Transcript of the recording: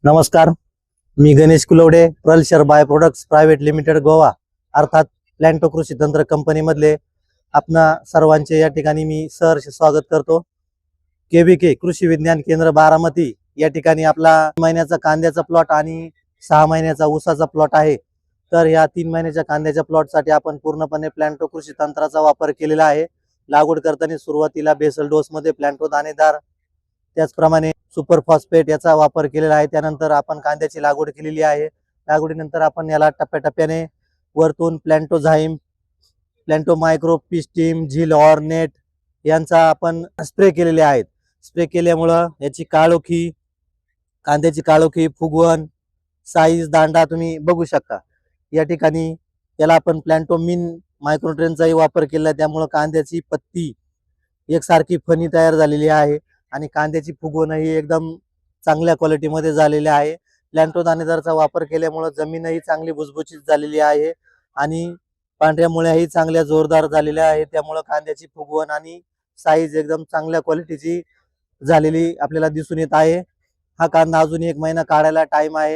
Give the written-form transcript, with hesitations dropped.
नमस्कार, मी गणेश कुलवडे, प्रलशर by products private limited Goa अर्थात प्लॅन्टो कृषी तंत्र कंपनीमधले आपणा सर्वांचे या ठिकाणी मी सहर्ष स्वागत करतो। केबीके कृषी विज्ञान केंद्र बारामती या ठिकाणी आपला महिन्याचा कांद्याचा प्लॉट आणि 6 महिन्याचा ऊसाचा प्लॉट आहे। तर या 3 महिन्याच्या कांद्याच्या प्लॉटसाठी आपण पूर्णपणे प्लॅन्टो कृषी तंत्राचा वापर केलेला आहे। लागवड करताना सुरुवातीला बेसल डोस मध्ये प्लॅन्टो दाणेदार, त्याचप्रमाणे सुपर फॉस्फेट याचा वापर केलेला आहे। त्यानंतर आपण कांद्याची लागवड केलेली आहे। लागवडीनंतर आपण याला टप्प्याटप्प्याने वरतून प्लॅन्टो झाईम, प्लॅन्टो मायक्रो, पिस्टीम, झील ऑर्नेट यांचा आपण स्प्रे केलेले आहेत। स्प्रे केल्यामुळे याची काळोखी, कांद्याची काळोखी, फुगवण, साईज, दांडा तुम्ही बघू शकता। या ठिकाणी याला आपण प्लॅन्टो मिन मायक्रोट्रेनचाही वापर केला, त्यामुळे कांद्याची पत्ती एकसारखी फणी तयार झालेली आहे आणि कांद्याची फुगवण ही एकदम चांगल्या क्वालिटीमध्ये झालेली आहे। प्लॅन्टो दाणेदारचा वापर केल्यामुळे जमीनही चांगली भुसभुशीत झालेली आहे आणि पांढऱ्या मुळ्याही चांगल्या जोरदार झालेल्या आहेत। त्यामुळे कांद्याची फुगवण आणि साईज एकदम चांगल्या क्वालिटीची झालेली आपल्याला दिसून येत आहे। हा कांदा अजून 1 महिना काढायला टाइम आहे।